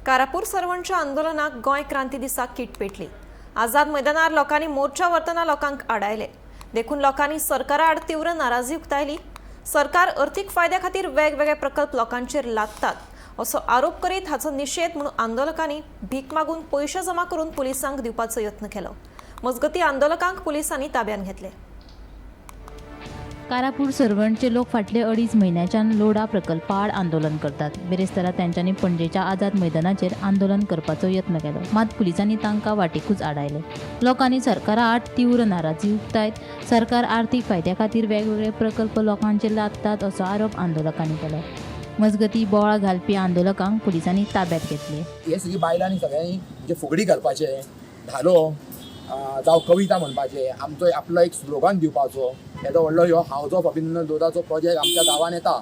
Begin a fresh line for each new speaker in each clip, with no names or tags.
कारापूर सरवणच्या आंदोलनाक गोंय क्रांती दिसाक किट पेटली। आझाद मैदानार लोकांनी मोर्चा वर्तना लोकांक आडायले। देखून लोकांनी सरकारा आड तीव्र नाराजी उक्तायली। सरकार अर्थीक फायद्या खातीर वेगवेगळे प्रकल्प लोकांचेर लादतात असो आरोप करीत हाचो निषेध म्हणून आंदोलकांनी भीक मागून पैसे जमा करून पुलिसांक दिवपाचो यत्न केलो। मजगती आंदोलकांक पुलिसांनी ताब्यात घेतले।
कारापूर सरवणचे लोक फाटले 2.5 महिन्याच्यान लोढा प्रकल्पा आड आंदोलन करतात। बेरेस्तारा त्यांच्यानी पणजेच्या आझाद मैदानाचेर आंदोलन करपाचो यत्न केलो, मात पुलिसांनी तांकां वाटेकूच आडायले। लोकांनी सरकारा आड तीव्र नाराजी उक्तायत। सरकार आर्थीक फायद्या खातीर वेगवेगळे प्रकल्प लोकांचेर लादतात असो आरोप आंदोलकांनी केलो। मजगती बोवाळ घालपी आंदोलकांक पुलिसांनी ताब्यात घेतले।
हे सगळी बायलांनी सगळ्यांनी जे फुगडी घालपाचे, धालो जावं कविता म्हणपाचे, आमचो आपलो एक स्लोगन दिवपाचो, हेजो व्हडलो ह्यो हावज ऑफ अभिनंदन दोदाचो प्रोजेक्ट आमच्या गांवांत येता,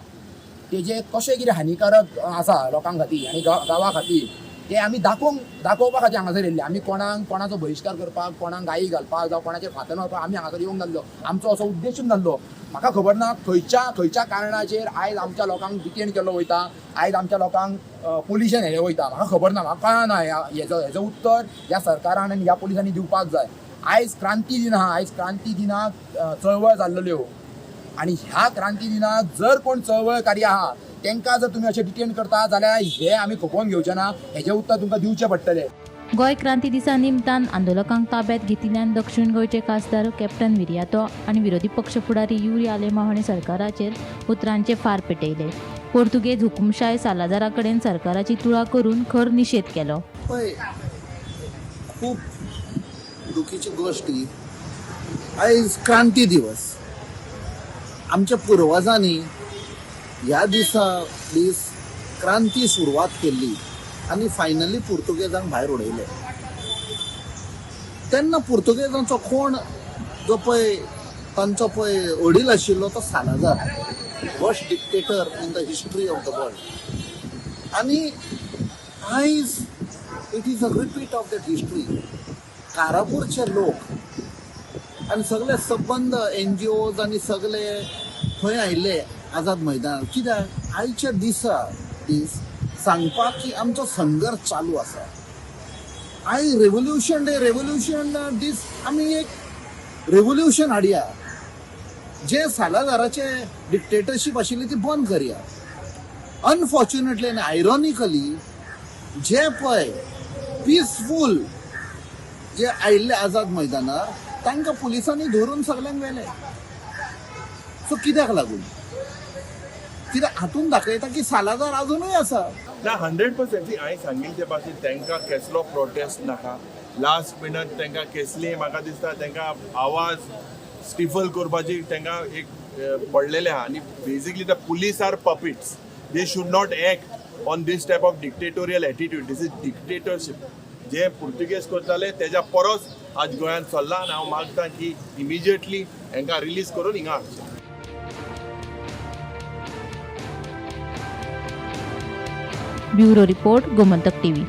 तेजे कशें कितें हानिकारक आसा लोकां खातीर आनी गांवा खातीर ते आमी दाखोवपा खातीर हांगासर येयल्ले। आमी कोणाचो बहिष्कार करपाक, कोणाक गायी घालपाक जावं कोणाचेर फातर मारपाक आमी हांगासर येवंक नासलो। आमचो असो उद्देशूच नासलो। म्हाका खबर ना खंयच्या कारणाचेर आयज आमच्या लोकांक डिटेन केलो वयता, आयज आमच्या लोकांक पुलिशेन व्हेले वयता, म्हाका खबर ना, म्हाका कळना। हेजो उत्तर ह्या सरकारान आनी ह्या पुलिसांनी दिवपाक जाय। आयज क्रांती दिन आहा, आयज क्रांती दिनाक चळवळ जाल्ल्यो आनी ह्या क्रांती दिनाक जर कोण चळवळकारी आहा तांकां जर तुमी अशें डिटेन करता जाल्यार हे आमी खपोवन घेवचे ना, हेजें उत्तर तुमकां दिवचें पडटलें।
गोंय क्रांती दिसा निमतान आंदोलकांक ताब्यात घेतिल्ल्यान दक्षिण गोंयचे खासदार कॅप्टन विर्यातो आनी विरोधी पक्ष फुडारी युरी आलेमा हांणी सरकाराचेर उतरांचे फार पेटयले। पोर्तुगेज हुकुमशाय सालाजारा कडेन सरकाराची तुळा करून खर निशेध केलो।
खूप दुखीची गोष्ट आयज क्रांती दिवस। आमच्या पुर्वजांनी ह्या दीस क्रांती सुरवात केली आणि फायनली पुर्तुगेजांक भायर उडयले। तेन्ना पुर्तुगेजांचो कोण जो पळय तांचो पळय वडील आशिल्लो तो Salazar, worst dictator in the history of the world. आणि आयज it is a repeat of that history. कारापूरचे लोक आणि सगळे संबंध NGOज आणि सगळे थंय आयिल्ले आझाद मैदान कित्याक आयच्या दीस सांगपाक की आमचो संघर्ष चालू आसा। आयज रेव्होल्युशन दीस आमी एक रेव्होल्युशन हाडया, जे सालाजाराचे डिक्टेटरशीप आशिल्ली ती बंद करया। अनफॉर्च्युनेटली आनी आयरॉनिकली जे पळय पीसफूल जे आयिल्ले आझाद मैदानार तांकां पुलिसांनी धरून सगळ्यांक व्हेले। सो कित्याक लागून? कित्याक हातून दाखयता की सालाजार अजूनय आसा
ना। 100% हांवें सांगिल्ले भाशेन तांकां कसलो प्रोटेस्ट नाका। लास्ट मिनट तांकां कसली म्हाका दिसता तांकां आवाज स्टिफल करपाची तांकां एक पडलेले आहा। आनी basically the police are puppets, they should not act on this type of dictatorial attitude. This is dictatorship. जे पुर्तुगेज करताले तेज्या परस आज गोंयांत चल्ला आनी हांव मागतां की इमिजिएटली हांकां रिलीज करून हिंगा हाडचें।
Bureau report Gomantak TV।